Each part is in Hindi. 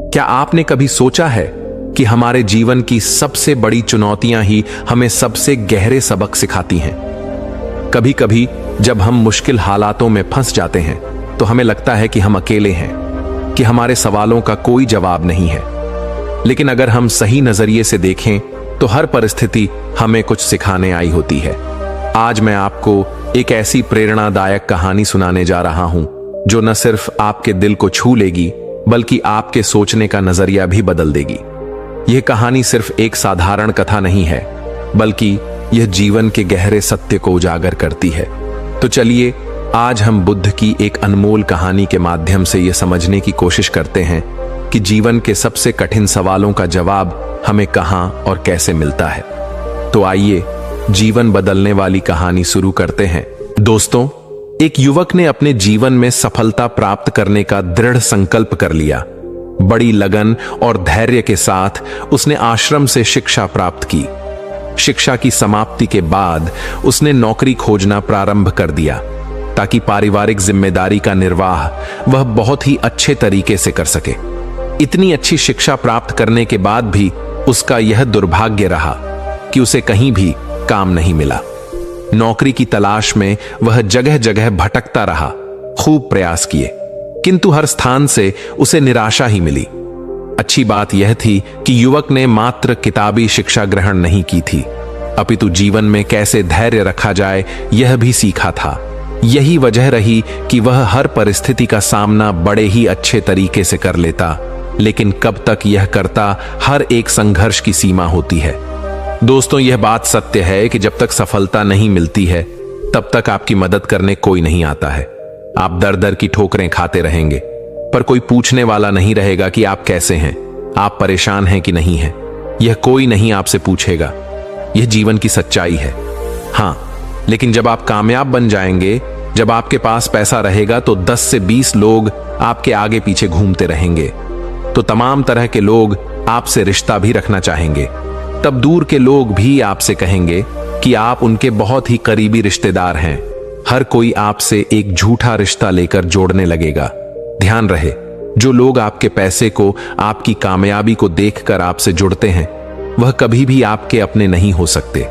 क्या आपने कभी सोचा है कि हमारे जीवन की सबसे बड़ी चुनौतियां ही हमें सबसे गहरे सबक सिखाती हैं? कभी कभी जब हम मुश्किल हालातों में फंस जाते हैं तो हमें लगता है कि हम अकेले हैं, कि हमारे सवालों का कोई जवाब नहीं है। लेकिन अगर हम सही नजरिए से देखें तो हर परिस्थिति हमें कुछ सिखाने आई होती है। आज मैं आपको एक ऐसी प्रेरणादायक कहानी सुनाने जा रहा हूं जो न सिर्फ आपके दिल को छू लेगी बल्कि आपके सोचने का नजरिया भी बदल देगी। यह कहानी सिर्फ एक साधारण कथा नहीं है, बल्कि यह जीवन के गहरे सत्य को उजागर करती है। तो चलिए आज हम बुद्ध की एक अनमोल कहानी के माध्यम से यह समझने की कोशिश करते हैं कि जीवन के सबसे कठिन सवालों का जवाब हमें कहां और कैसे मिलता है। तो आइए जीवन बदलने वाली कहानी शुरू करते हैं। दोस्तों, एक युवक ने अपने जीवन में सफलता प्राप्त करने का दृढ़ संकल्प कर लिया। बड़ी लगन और धैर्य के साथ उसने आश्रम से शिक्षा प्राप्त की। शिक्षा की समाप्ति के बाद उसने नौकरी खोजना प्रारंभ कर दिया ताकि पारिवारिक जिम्मेदारी का निर्वाह वह बहुत ही अच्छे तरीके से कर सके। इतनी अच्छी शिक्षा प्राप्त करने के बाद भी उसका यह दुर्भाग्य रहा कि उसे कहीं भी काम नहीं मिला। नौकरी की तलाश में वह जगह जगह भटकता रहा, खूब प्रयास किए, किंतु हर स्थान से उसे निराशा ही मिली। अच्छी बात यह थी कि युवक ने मात्र किताबी शिक्षा ग्रहण नहीं की थी, अपितु जीवन में कैसे धैर्य रखा जाए यह भी सीखा था। यही वजह रही कि वह हर परिस्थिति का सामना बड़े ही अच्छे तरीके से कर लेता। लेकिन कब तक यह करता, हर एक संघर्ष की सीमा होती है। दोस्तों, यह बात सत्य है कि जब तक सफलता नहीं मिलती है तब तक आपकी मदद करने कोई नहीं आता है। आप दर दर की ठोकरें खाते रहेंगे, पर कोई पूछने वाला नहीं रहेगा कि आप कैसे हैं, आप परेशान हैं कि नहीं हैं। यह कोई नहीं आपसे पूछेगा। यह जीवन की सच्चाई है। हां, लेकिन जब आप कामयाब बन जाएंगे, जब आपके पास पैसा रहेगा, तो 10 से 20 लोग आपके आगे पीछे घूमते रहेंगे। तो तमाम तरह के लोग आपसे रिश्ता भी रखना चाहेंगे। तब दूर के लोग भी आपसे कहेंगे कि आप उनके बहुत ही करीबी रिश्तेदार हैं। हर कोई आपसे एक झूठा रिश्ता लेकर जोड़ने लगेगा। ध्यान रहे, जो लोग आपके पैसे को, आपकी कामयाबी को देखकर आपसे जुड़ते हैं, वह कभी भी आपके अपने नहीं हो सकते।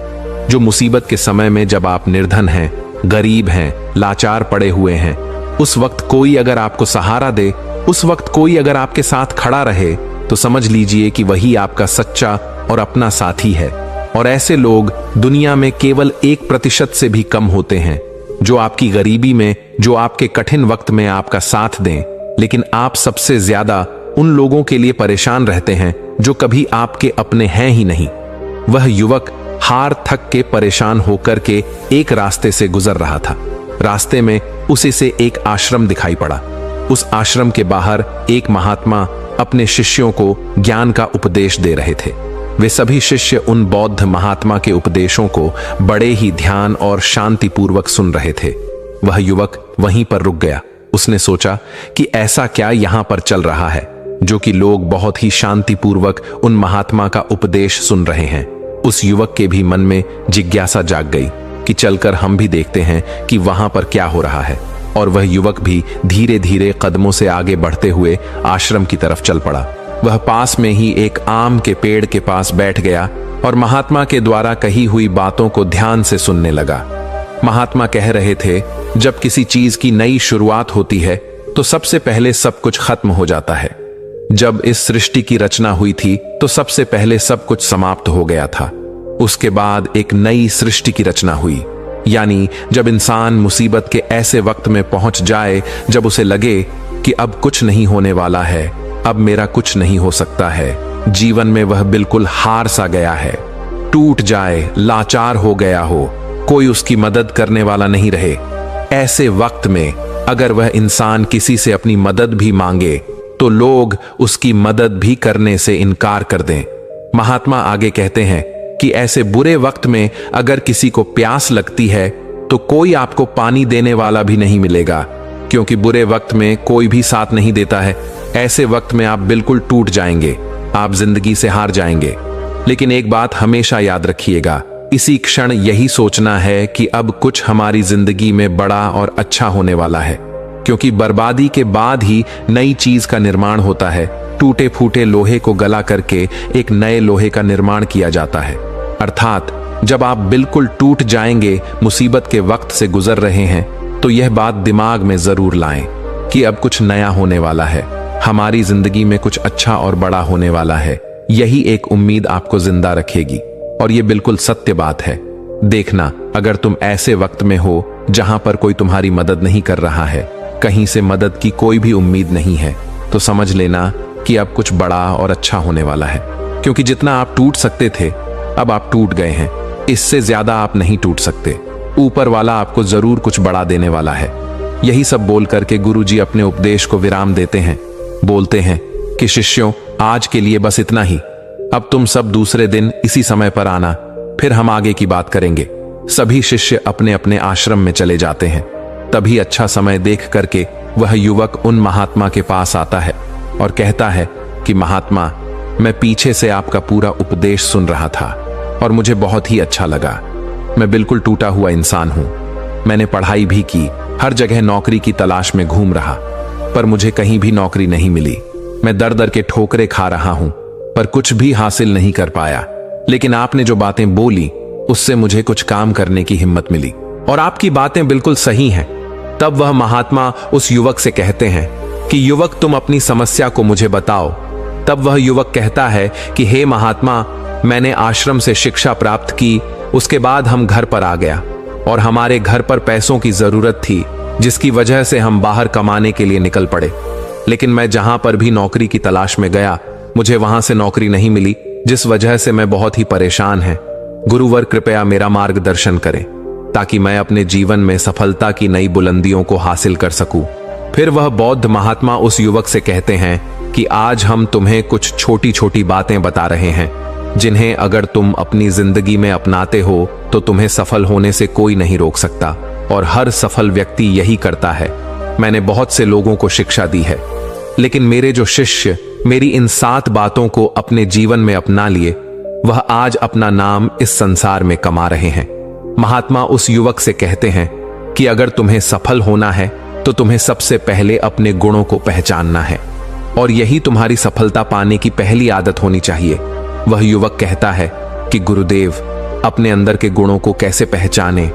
जो मुसीबत के समय में जब आप निर्धन हैं, गरीब हैं, लाचार पड़े हुए हैं, उस वक्त कोई अगर आपको सहारा दे, उस वक्त कोई अगर आपके साथ खड़ा रहे, तो समझ लीजिए कि वही आपका सच्चा और अपना साथी है। और ऐसे लोग दुनिया में केवल 1% से भी कम होते हैं, जो आपकी गरीबी में, जो आपके कठिन वक्त में आपका साथ दें। लेकिन आप सबसे ज्यादा उन लोगों के लिए परेशान रहते हैं जो कभी आपके अपने हैं ही नहीं। वह युवक हार थक के परेशान होकर के एक रास्ते से गुजर रहा था। रास्ते में उसे से एक आश्रम दिखाई पड़ा। उस आश्रम के बाहर एक महात्मा अपने शिष्यों को ज्ञान का उपदेश दे रहे थे। वे सभी शिष्य उन बौद्ध महात्मा के उपदेशों को बड़े ही ध्यान और शांतिपूर्वक सुन रहे थे। वह युवक वहीं पर रुक गया। उसने सोचा कि ऐसा क्या यहां पर चल रहा है जो कि लोग बहुत ही शांतिपूर्वक उन महात्मा का उपदेश सुन रहे हैं। उस युवक के भी मन में जिज्ञासा जाग गई कि चलकर हम भी देखते हैं कि वहां पर क्या हो रहा है। और वह युवक भी धीरे धीरे कदमों से आगे बढ़ते हुए आश्रम की तरफ चल पड़ा। वह पास में ही एक आम के पेड़ के पास बैठ गया और महात्मा के द्वारा कही हुई बातों को ध्यान से सुनने लगा। महात्मा कह रहे थे, जब किसी चीज की नई शुरुआत होती है तो सबसे पहले सब कुछ खत्म हो जाता है। जब इस सृष्टि की रचना हुई थी तो सबसे पहले सब कुछ समाप्त हो गया था। उसके बाद एक नई सृष्टि की रचना हुई। यानी जब इंसान मुसीबत के ऐसे वक्त में पहुंच जाए जब उसे लगे कि अब कुछ नहीं होने वाला है, अब मेरा कुछ नहीं हो सकता है, जीवन में वह बिल्कुल हार सा गया है, टूट जाए, लाचार हो गया हो, कोई उसकी मदद करने वाला नहीं रहे, ऐसे वक्त में अगर वह इंसान किसी से अपनी मदद भी मांगे तो लोग उसकी मदद भी करने से इनकार कर दें। महात्मा आगे कहते हैं कि ऐसे बुरे वक्त में अगर किसी को प्यास लगती है तो कोई आपको पानी देने वाला भी नहीं मिलेगा, क्योंकि बुरे वक्त में कोई भी साथ नहीं देता है। ऐसे वक्त में आप बिल्कुल टूट जाएंगे, आप जिंदगी से हार जाएंगे। लेकिन एक बात हमेशा याद रखिएगा, इसी क्षण यही सोचना है कि अब कुछ हमारी जिंदगी में बड़ा और अच्छा होने वाला है, क्योंकि बर्बादी के बाद ही नई चीज का निर्माण होता है। टूटे फूटे लोहे को गला करके एक नए लोहे का निर्माण किया जाता है। अर्थात जब आप बिल्कुल टूट जाएंगे, मुसीबत के वक्त से गुजर रहे हैं, तो यह बात दिमाग में जरूर लाएं कि अब कुछ नया होने वाला है, हमारी जिंदगी में कुछ अच्छा और बड़ा होने वाला है। यही एक उम्मीद आपको जिंदा रखेगी और यह बिल्कुल सत्य बात है। देखना, अगर तुम ऐसे वक्त में हो जहां पर कोई तुम्हारी मदद नहीं कर रहा है, कहीं से मदद की कोई भी उम्मीद नहीं है, तो समझ लेना कि अब कुछ बड़ा और अच्छा होने वाला है। क्योंकि जितना आप टूट सकते थे, अब आप टूट गए हैं। इससे ज्यादा आप नहीं टूट सकते। ऊपर वाला आपको जरूर कुछ बड़ा देने वाला है। यही सब बोल करके गुरुजी अपने उपदेश को विराम देते हैं। बोलते हैं कि शिष्यों, आज के लिए बस इतना ही। अब तुम सब दूसरे दिन इसी समय पर आना, फिर हम आगे की बात करेंगे। सभी शिष्य अपने अपने आश्रम में चले जाते हैं। तभी अच्छा समय देख करके वह युवक उन महात्मा के पास आता है और कहता है कि महात्मा, मैं पीछे से आपका पूरा उपदेश सुन रहा था और मुझे बहुत ही अच्छा लगा। मैं बिल्कुल टूटा हुआ इंसान हूं। मैंने पढ़ाई भी की, हर जगह नौकरी की तलाश में घूम रहा, पर मुझे कहीं भी नौकरी नहीं मिली। मैं दर दर के ठोकरे खा रहा हूं, पर कुछ भी हासिल नहीं कर पाया। लेकिन आपने जो बातें बोली, उससे मुझे कुछ काम करने की हिम्मत मिली और आपकी बातें बिल्कुल सही हैं। तब वह महात्मा उस युवक से कहते हैं कि युवक, तुम अपनी समस्या को मुझे बताओ। तब वह युवक कहता है कि हे महात्मा, मैंने आश्रम से शिक्षा प्राप्त की, उसके बाद हम घर पर आ गया और हमारे घर पर पैसों की जरूरत थी, जिसकी वजह से हम बाहर कमाने के लिए निकल पड़े। लेकिन मैं जहां पर भी नौकरी की तलाश में गया, मुझे वहां से नौकरी नहीं मिली, जिस वजह से मैं बहुत ही परेशान है। गुरुवर, कृपया मेरा मार्गदर्शन करें ताकि मैं अपने जीवन में सफलता की नई बुलंदियों को हासिल कर सकूं। फिर वह बौद्ध महात्मा उस युवक से कहते हैं कि आज हम तुम्हें कुछ छोटी छोटी बातें बता रहे हैं, जिन्हें अगर तुम अपनी जिंदगी में अपनाते हो तो तुम्हें सफल होने से कोई नहीं रोक सकता, और हर सफल व्यक्ति यही करता है। मैंने बहुत से लोगों को शिक्षा दी है, लेकिन मेरे जो शिष्य मेरी इन 7 बातों को अपने जीवन में अपना लिए, वह आज अपना नाम इस संसार में कमा रहे हैं। महात्मा उस युवक से कहते हैं कि अगर तुम्हें सफल होना है तो तुम्हें सबसे पहले अपने गुणों को पहचानना है, और यही तुम्हारी सफलता पाने की पहली आदत होनी चाहिए। वह युवक कहता है कि गुरुदेव, अपने अंदर के गुणों को कैसे पहचाने?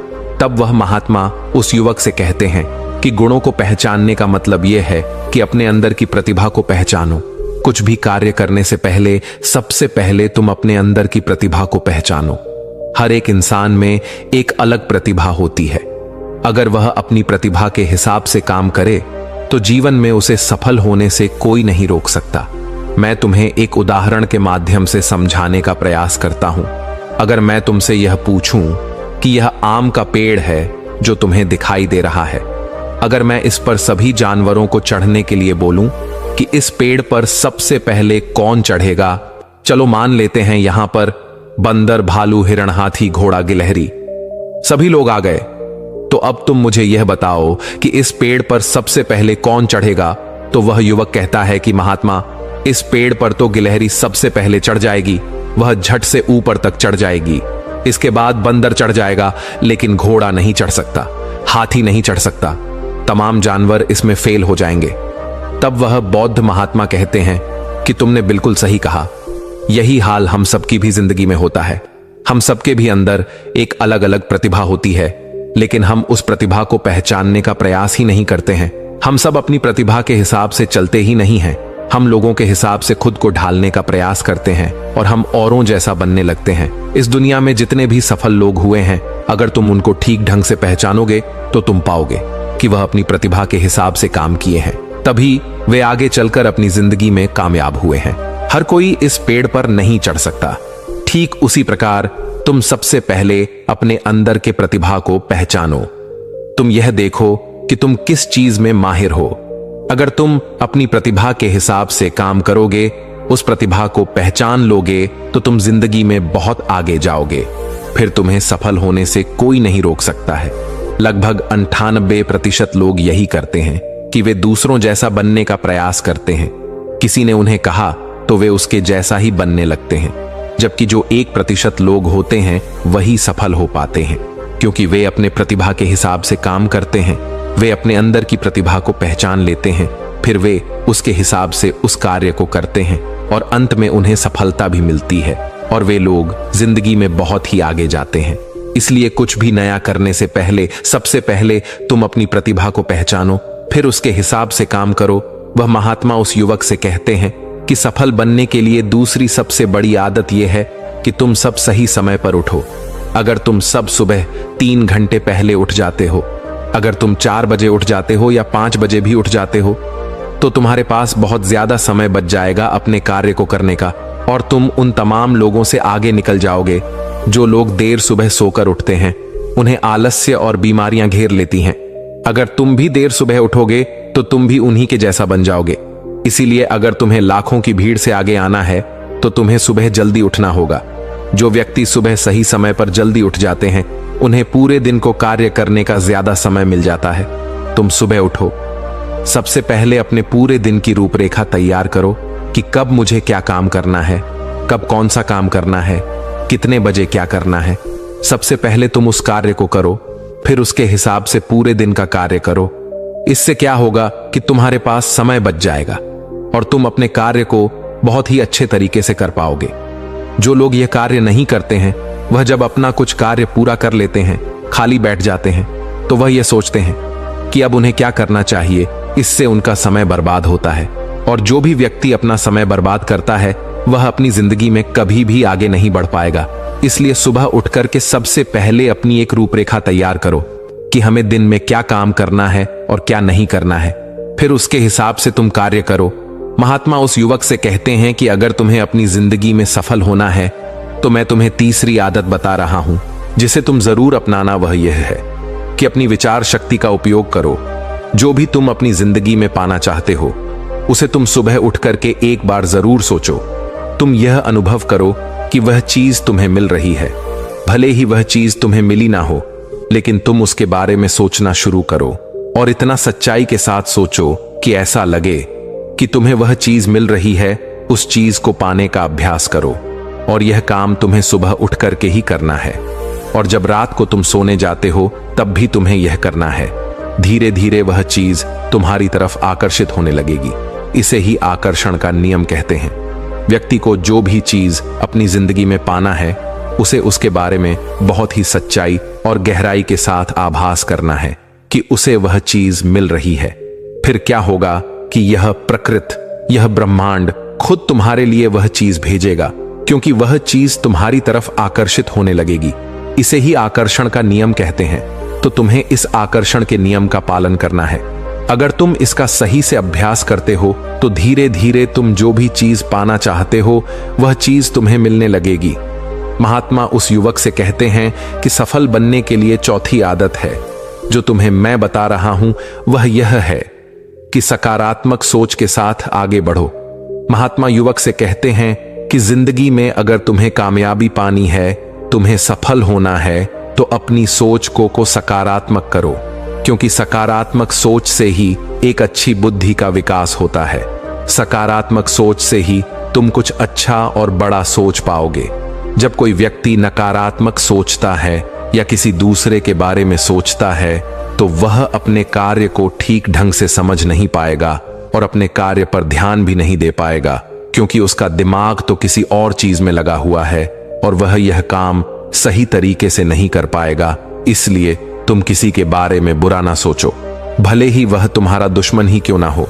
तब वह महात्मा उस युवक से कहते हैं कि गुणों को पहचानने का मतलब यह है कि अपने अंदर की प्रतिभा को पहचानो। कुछ भी कार्य करने से पहले सबसे पहले तुम अपने अंदर की प्रतिभा को पहचानो। हर एक इंसान में एक अलग प्रतिभा होती है। अगर वह अपनी प्रतिभा के हिसाब से काम करे तो जीवन में उसे सफल होने से कोई नहीं रोक सकता। मैं तुम्हें एक उदाहरण के माध्यम से समझाने का प्रयास करता हूं। अगर मैं तुमसे यह पूछूं कि यह आम का पेड़ है जो तुम्हें दिखाई दे रहा है, अगर मैं इस पर सभी जानवरों को चढ़ने के लिए बोलूं कि इस पेड़ पर सबसे पहले कौन चढ़ेगा? चलो मान लेते हैं यहां पर बंदर, भालू, हिरण, हाथी, घोड़ा, गिलहरी, सभी लोग आ गए। तो अब तुम मुझे यह बताओ कि इस पेड़ पर सबसे पहले कौन चढ़ेगा? तो वह युवक कहता है कि महात्मा, इस पेड़ पर तो गिलहरी सबसे पहले चढ़ जाएगी, वह झट से ऊपर तक चढ़ जाएगी। इसके बाद बंदर चढ़ जाएगा, लेकिन घोड़ा नहीं चढ़ सकता, हाथी नहीं चढ़ सकता, तमाम जानवर इसमें फेल हो जाएंगे। तब वह बौद्ध महात्मा कहते हैं कि तुमने बिल्कुल सही कहा। यही हाल हम सबकी भी जिंदगी में होता है। हम सबके भी अंदर एक अलग अलग प्रतिभा होती है, लेकिन हम उस प्रतिभा को पहचानने का प्रयास ही नहीं करते हैं। हम सब अपनी प्रतिभा के हिसाब से चलते ही नहीं हैं। हम लोगों के हिसाब से खुद को ढालने का प्रयास करते हैं और हम औरों जैसा बनने लगते हैं। इस दुनिया में जितने भी सफल लोग हुए हैं, अगर तुम उनको ठीक ढंग से पहचानोगे तो तुम पाओगे कि वह अपनी प्रतिभा के हिसाब से काम किए हैं, तभी वे आगे चलकर अपनी जिंदगी में कामयाब हुए हैं। हर कोई इस पेड़ पर नहीं चढ़ सकता। ठीक उसी प्रकार तुम सबसे पहले अपने अंदर के प्रतिभा को पहचानो। तुम यह देखो कि तुम किस चीज में माहिर हो। अगर तुम अपनी प्रतिभा के हिसाब से काम करोगे, उस प्रतिभा को पहचान लोगे, तो तुम जिंदगी में बहुत आगे जाओगे। फिर तुम्हें सफल होने से कोई नहीं रोक सकता है। लगभग 98% लोग यही करते हैं कि वे दूसरों जैसा बनने का प्रयास करते हैं। किसी ने उन्हें कहा तो वे उसके जैसा ही बनने लगते हैं, जबकि जो 1% लोग होते हैं वही सफल हो पाते हैं, क्योंकि वे अपने प्रतिभा के हिसाब से काम करते हैं। वे अपने अंदर की प्रतिभा को पहचान लेते हैं फिर वे उसके हिसाब से उस कार्य को करते हैं और अंत में उन्हें सफलता भी मिलती है और वे लोग जिंदगी में बहुत ही आगे जाते हैं। इसलिए कुछ भी नया करने से पहले सबसे पहले तुम अपनी प्रतिभा को पहचानो, फिर उसके हिसाब से काम करो। वह महात्मा उस युवक से कहते हैं कि सफल बनने के लिए दूसरी सबसे बड़ी आदत यह है कि तुम सब सही समय पर उठो। अगर तुम सब सुबह 3 घंटे पहले उठ जाते हो, अगर तुम 4 बजे उठ जाते हो या 5 बजे भी उठ जाते हो, तो तुम्हारे पास बहुत ज्यादा समय बच जाएगा अपने कार्य को करने का और तुम उन तमाम लोगों से आगे निकल जाओगे जो लोग देर सुबह सोकर उठते हैं। उन्हें आलस्य और बीमारियां घेर लेती हैं। अगर तुम भी देर सुबह उठोगे तो तुम भी उन्हीं के जैसा बन जाओगे। इसीलिए अगर तुम्हें लाखों की भीड़ से आगे आना है तो तुम्हें सुबह जल्दी उठना होगा। जो व्यक्ति सुबह सही समय पर जल्दी उठ जाते हैं उन्हें पूरे दिन को कार्य करने का ज्यादा समय मिल जाता है। तुम सुबह उठो, सबसे पहले अपने पूरे दिन की रूपरेखा तैयार करो कि कब मुझे क्या काम करना है, कब कौन सा काम करना है, कितने बजे क्या करना है। सबसे पहले तुम उस कार्य को करो, फिर उसके हिसाब से पूरे दिन का कार्य करो। इससे क्या होगा कि तुम्हारे पास समय बच जाएगा और तुम अपने कार्य को बहुत ही अच्छे तरीके से कर पाओगे। जो लोग यह कार्य नहीं करते हैं वह जब अपना कुछ कार्य पूरा कर लेते हैं, खाली बैठ जाते हैं, तो वह यह सोचते हैं कि अब उन्हें क्या करना चाहिए। इससे उनका समय बर्बाद होता है और जो भी व्यक्ति अपना समय बर्बाद करता है वह अपनी जिंदगी में कभी भी आगे नहीं बढ़ पाएगा। इसलिए सुबह उठकर के सबसे पहले अपनी एक रूपरेखा तैयार करो कि हमें दिन में क्या काम करना है और क्या नहीं करना है, फिर उसके हिसाब से तुम कार्य करो। महात्मा उस युवक से कहते हैं कि अगर तुम्हें अपनी जिंदगी में सफल होना है तो मैं तुम्हें तीसरी आदत बता रहा हूं जिसे तुम जरूर अपनाना। वह यह है कि अपनी विचार शक्ति का उपयोग करो। जो भी तुम अपनी जिंदगी में पाना चाहते हो उसे तुम सुबह उठ करके एक बार जरूर सोचो। तुम यह अनुभव करो कि वह चीज तुम्हें मिल रही है। भले ही वह चीज तुम्हें मिली ना हो, लेकिन तुम उसके बारे में सोचना शुरू करो और इतना सच्चाई के साथ सोचो कि ऐसा लगे कि तुम्हें वह चीज मिल रही है। उस चीज को पाने का अभ्यास करो और यह काम तुम्हें सुबह उठ करके ही करना है और जब रात को तुम सोने जाते हो तब भी तुम्हें यह करना है। धीरे धीरे वह चीज तुम्हारी तरफ आकर्षित होने लगेगी। इसे ही आकर्षण का नियम कहते हैं। व्यक्ति को जो भी चीज अपनी जिंदगी में पाना है उसे उसके बारे में बहुत ही सच्चाई और गहराई के साथ आभास करना है कि उसे वह चीज मिल रही है। फिर क्या होगा कि यह प्रकृति, यह ब्रह्मांड खुद तुम्हारे लिए वह चीज भेजेगा, क्योंकि वह चीज तुम्हारी तरफ आकर्षित होने लगेगी। इसे ही आकर्षण का नियम कहते हैं। तो तुम्हें इस आकर्षण के नियम का पालन करना है। अगर तुम इसका सही से अभ्यास करते हो तो धीरे धीरे तुम जो भी चीज पाना चाहते हो वह चीज तुम्हें मिलने लगेगी। महात्मा उस युवक से कहते हैं कि सफल बनने के लिए चौथी आदत है जो तुम्हें मैं बता रहा हूं, वह यह है कि सकारात्मक सोच के साथ आगे बढ़ो। महात्मा युवक से कहते हैं कि जिंदगी में अगर तुम्हें कामयाबी पानी है, तुम्हें सफल होना है, तो अपनी सोच को सकारात्मक करो, क्योंकि सकारात्मक सोच से ही एक अच्छी बुद्धि का विकास होता है। सकारात्मक सोच से ही तुम कुछ अच्छा और बड़ा सोच पाओगे। जब कोई व्यक्ति नकारात्मक सोचता है या किसी दूसरे के बारे में सोचता है तो वह अपने कार्य को ठीक ढंग से समझ नहीं पाएगा और अपने कार्य पर ध्यान भी नहीं दे पाएगा, क्योंकि उसका दिमाग तो किसी और चीज में लगा हुआ है और वह यह काम सही तरीके से नहीं कर पाएगा। इसलिए तुम किसी के बारे में बुरा ना सोचो, भले ही वह तुम्हारा दुश्मन ही क्यों ना हो।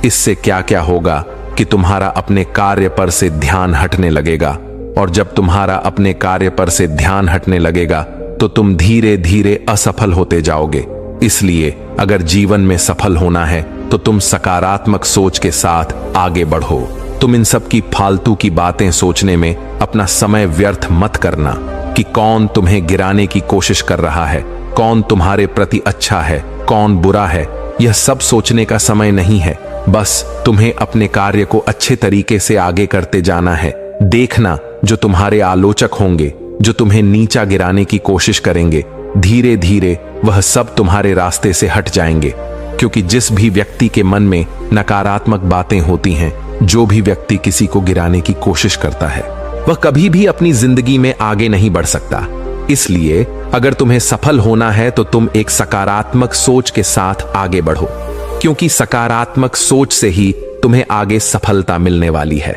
इससे क्या क्या होगा कि तुम्हारा अपने कार्य पर से ध्यान हटने लगेगा, और जब तुम्हारा अपने कार्य पर से ध्यान हटने लगेगा तो तुम धीरे धीरे असफल होते जाओगे। इसलिए अगर जीवन में सफल होना है तो तुम सकारात्मक सोच के साथ आगे बढ़ो। तुम इन सब की फालतू की बातें सोचने में अपना समय व्यर्थ मत करना कि कौन तुम्हें गिराने की कोशिश कर रहा है, कौन तुम्हारे प्रति अच्छा है, कौन बुरा है। यह सब सोचने का समय नहीं है। बस तुम्हें अपने कार्य को अच्छे तरीके से आगे करते जाना है। देखना, जो तुम्हारे आलोचक होंगे, जो तुम्हें नीचा गिराने की कोशिश करेंगे, धीरे धीरे वह सब तुम्हारे रास्ते से हट जाएंगे, क्योंकि जिस भी व्यक्ति के मन में नकारात्मक बातें होती हैं, जो भी व्यक्ति किसी को गिराने की कोशिश करता है, वह कभी भी अपनी जिंदगी में आगे नहीं बढ़ सकता। इसलिए अगर तुम्हें सफल होना है तो तुम एक सकारात्मक सोच के साथ आगे बढ़ो, क्योंकि सकारात्मक सोच से ही तुम्हें आगे सफलता मिलने वाली है।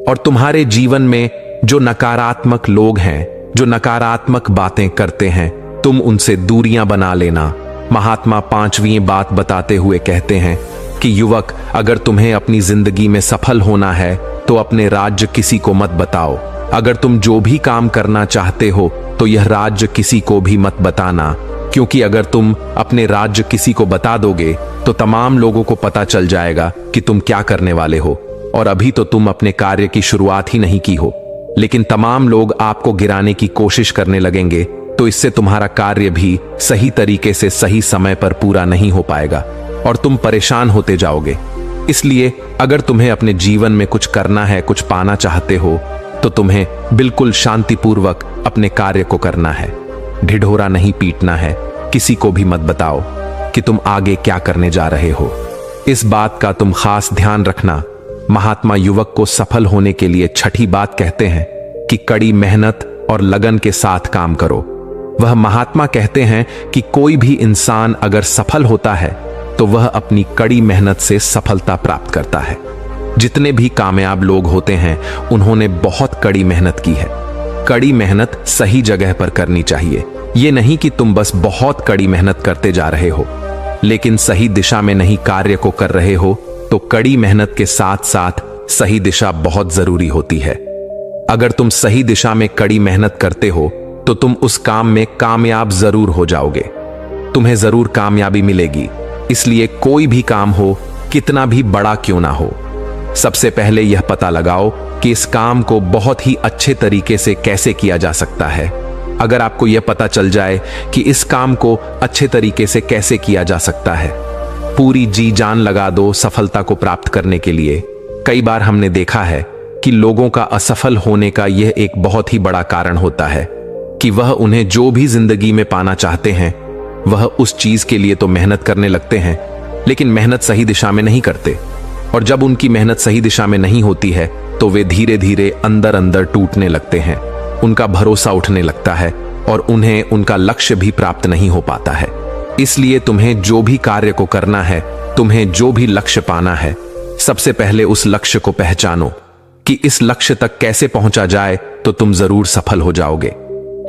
और तुम्हारे जीवन में जो नकारात्मक लोग हैं, जो नकारात्मक बातें करते हैं, तुम उनसे दूरियां बना लेना। महात्मा 5वीं बात बताते हुए कहते हैं कि युवक, अगर तुम्हें अपनी जिंदगी में सफल होना है तो अपने राज्य किसी को मत बताओ। अगर तुम जो भी काम करना चाहते हो तो यह राज्य किसी को भी मत बताना, क्योंकि अगर तुम अपने राज्य किसी को बता दोगे तो तमाम लोगों को पता चल जाएगा कि तुम क्या करने वाले हो। और अभी तो तुम अपने कार्य की शुरुआत ही नहीं की हो, लेकिन तमाम लोग आपको गिराने की कोशिश करने लगेंगे, तो इससे तुम्हारा कार्य भी सही तरीके से सही समय पर पूरा नहीं हो पाएगा और तुम परेशान होते जाओगे। इसलिए अगर तुम्हें अपने जीवन में कुछ करना है, कुछ पाना चाहते हो, तो तुम्हें बिल्कुल शांतिपूर्वक अपने कार्य को करना है। ढिढोरा नहीं पीटना है, किसी को भी मत बताओ कि तुम आगे क्या करने जा रहे हो। इस बात का तुम खास ध्यान रखना। महात्मा युवक को सफल होने के लिए 6ठी बात कहते हैं कि कड़ी मेहनत और लगन के साथ काम करो। वह महात्मा कहते हैं कि कोई भी इंसान अगर सफल होता है तो वह अपनी कड़ी मेहनत से सफलता प्राप्त करता है। जितने भी कामयाब लोग होते हैं उन्होंने बहुत कड़ी मेहनत की है। कड़ी मेहनत सही जगह पर करनी चाहिए। ये नहीं कि तुम बस बहुत कड़ी मेहनत करते जा रहे हो लेकिन सही दिशा में नहीं कार्य को कर रहे हो, तो कड़ी मेहनत के साथ साथ सही दिशा बहुत जरूरी होती है। अगर तुम सही दिशा में कड़ी मेहनत करते हो तो तुम उस काम में कामयाब जरूर हो जाओगे, तुम्हें जरूर कामयाबी मिलेगी। इसलिए कोई भी काम हो, कितना भी बड़ा क्यों ना हो, सबसे पहले यह पता लगाओ कि इस काम को बहुत ही अच्छे तरीके से कैसे किया जा सकता है। अगर आपको यह पता चल जाए कि इस काम को अच्छे तरीके से कैसे किया जा सकता है, पूरी जी जान लगा दो सफलता को प्राप्त करने के लिए। कई बार हमने देखा है कि लोगों का असफल होने का यह एक बहुत ही बड़ा कारण होता है कि वह उन्हें जो भी जिंदगी में पाना चाहते हैं वह उस चीज के लिए तो मेहनत करने लगते हैं लेकिन मेहनत सही दिशा में नहीं करते। और जब उनकी मेहनत सही दिशा में नहीं होती है तो वे धीरे धीरे अंदर अंदर टूटने लगते हैं, उनका भरोसा उठने लगता है और उन्हें उनका लक्ष्य भी प्राप्त नहीं हो पाता है। इसलिए तुम्हें जो भी कार्य को करना है, तुम्हें जो भी लक्ष्य पाना है, सबसे पहले उस लक्ष्य को पहचानो कि इस लक्ष्य तक कैसे पहुंचा जाए तो तुम जरूर सफल हो जाओगे।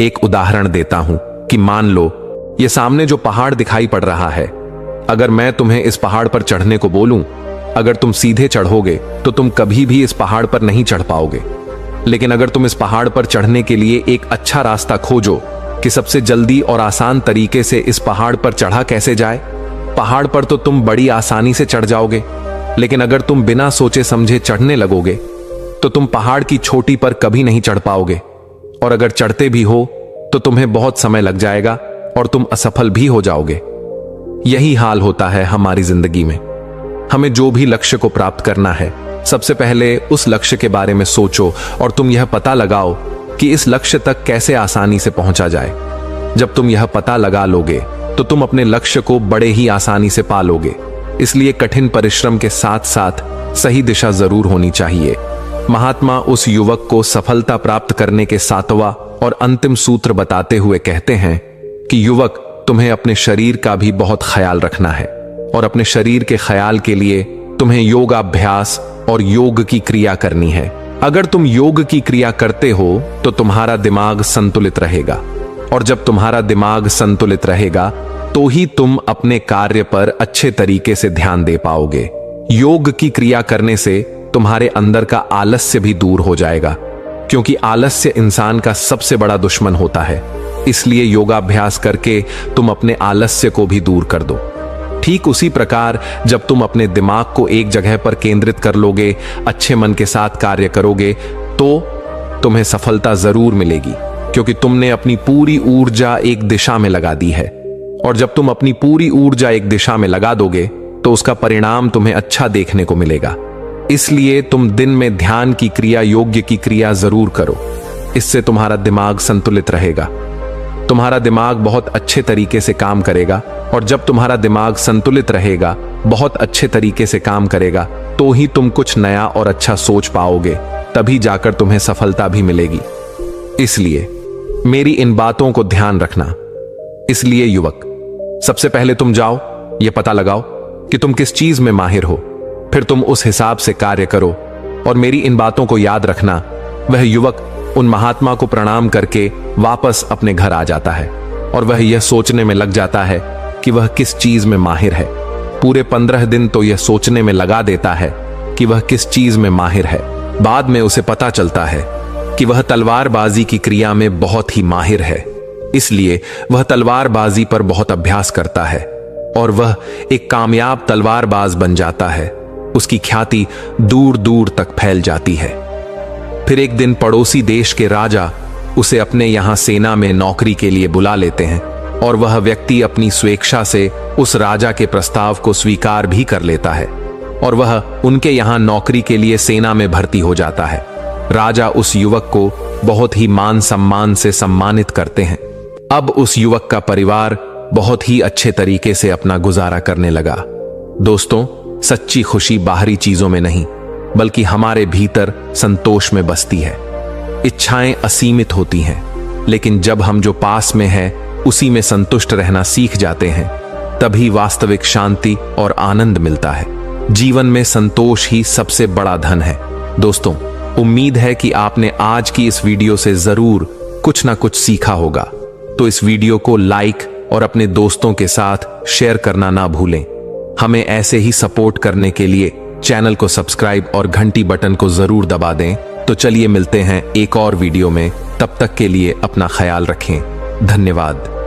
एक उदाहरण देता हूं कि मान लो ये सामने जो पहाड़ दिखाई पड़ रहा है, अगर मैं तुम्हें इस पहाड़ पर चढ़ने को बोलूं, अगर तुम सीधे चढ़ोगे तो तुम कभी भी इस पहाड़ पर नहीं चढ़ पाओगे। लेकिन अगर तुम इस पहाड़ पर चढ़ने के लिए एक अच्छा रास्ता खोजो कि सबसे जल्दी और आसान तरीके से इस पहाड़ पर चढ़ा कैसे जाए, पहाड़ पर तो तुम बड़ी आसानी से चढ़ जाओगे। लेकिन अगर तुम बिना सोचे समझे चढ़ने लगोगे तो तुम पहाड़ की चोटी पर कभी नहीं चढ़ पाओगे, और अगर चढ़ते भी हो तो तुम्हें बहुत समय लग जाएगा और तुम असफल भी हो जाओगे। यही हाल होता है हमारी जिंदगी में। हमें जो भी लक्ष्य को प्राप्त करना है, सबसे पहले उस लक्ष्य के बारे में सोचो और तुम यह पता लगाओ कि इस लक्ष्य तक कैसे आसानी से पहुंचा जाए। जब तुम यह पता लगा लोगे तो तुम अपने लक्ष्य को बड़े ही आसानी से पा लोगे। इसलिए कठिन परिश्रम के साथ साथ सही दिशा जरूर होनी चाहिए। महात्मा उस युवक को सफलता प्राप्त करने के 7वां और अंतिम सूत्र बताते हुए कहते हैं कि युवक, तुम्हें अपने शरीर का भी बहुत ख्याल रखना है और अपने शरीर के ख्याल के लिए तुम्हें योगाभ्यास और योग की क्रिया करनी है। अगर तुम योग की क्रिया करते हो तो तुम्हारा दिमाग संतुलित रहेगा, और जब तुम्हारा दिमाग संतुलित रहेगा तो ही तुम अपने कार्य पर अच्छे तरीके से ध्यान दे पाओगे। योग की क्रिया करने से तुम्हारे अंदर का आलस्य भी दूर हो जाएगा, क्योंकि आलस्य इंसान का सबसे बड़ा दुश्मन होता है। इसलिए योगाभ्यास करके तुम अपने आलस्य को भी दूर कर दो। ठीक उसी प्रकार जब तुम अपने दिमाग को एक जगह पर केंद्रित कर लोगे, अच्छे मन के साथ कार्य करोगे, तो तुम्हें सफलता जरूर मिलेगी, क्योंकि तुमने अपनी पूरी ऊर्जा एक दिशा में लगा दी है। और जब तुम अपनी पूरी ऊर्जा एक दिशा में लगा दोगे तो उसका परिणाम तुम्हें अच्छा देखने को मिलेगा। इसलिए तुम दिन में ध्यान की क्रिया, योग्य की क्रिया जरूर करो। इससे तुम्हारा दिमाग संतुलित रहेगा, तुम्हारा दिमाग बहुत अच्छे तरीके से काम करेगा, और जब तुम्हारा दिमाग संतुलित रहेगा, बहुत अच्छे तरीके से काम करेगा, तो ही तुम कुछ नया और अच्छा सोच पाओगे, तभी जाकर तुम्हें सफलता भी मिलेगी। इसलिए मेरी इन बातों को ध्यान रखना। इसलिए युवक, सबसे पहले तुम जाओ, यह पता लगाओ कि तुम किस चीज में माहिर हो, फिर तुम उस हिसाब से कार्य करो। और मेरी इन बातों को याद रखना। वह युवक उन महात्मा को प्रणाम करके वापस अपने घर आ जाता है और वह यह सोचने में लग जाता है कि वह किस चीज में माहिर है। पूरे 15 दिन तो यह सोचने में लगा देता है कि वह किस चीज में माहिर है। बाद में उसे पता चलता है कि वह तलवारबाजी की क्रिया में बहुत ही माहिर है, इसलिए वह तलवारबाजी पर बहुत अभ्यास करता है और वह एक कामयाब तलवारबाज बन जाता है। उसकी ख्याति दूर दूर तक फैल जाती है। फिर एक दिन पड़ोसी देश के राजा उसे अपने यहां सेना में नौकरी के लिए बुला लेते हैं और वह व्यक्ति अपनी स्वेच्छा से उस राजा के प्रस्ताव को स्वीकार भी कर लेता है और वह उनके यहां नौकरी के लिए सेना में भर्ती हो जाता है। राजा उस युवक को बहुत ही मान सम्मान से सम्मानित करते हैं। अब उस युवक का परिवार बहुत ही अच्छे तरीके से अपना गुजारा करने लगा। दोस्तों, सच्ची खुशी बाहरी चीजों में नहीं बल्कि हमारे भीतर संतोष में बसती है। इच्छाएं असीमित होती हैं, लेकिन जब हम जो पास में है उसी में संतुष्ट रहना सीख जाते हैं, तभी वास्तविक शांति और आनंद मिलता है। जीवन में संतोष ही सबसे बड़ा धन है। दोस्तों, उम्मीद है कि आपने आज की इस वीडियो से जरूर कुछ ना कुछ सीखा होगा। तो इस वीडियो को लाइक और अपने दोस्तों के साथ शेयर करना ना भूलें। हमें ऐसे ही सपोर्ट करने के लिए चैनल को सब्सक्राइब और घंटी बटन को जरूर दबा दें। तो चलिए मिलते हैं एक और वीडियो में। तब तक के लिए अपना ख्याल रखें। धन्यवाद।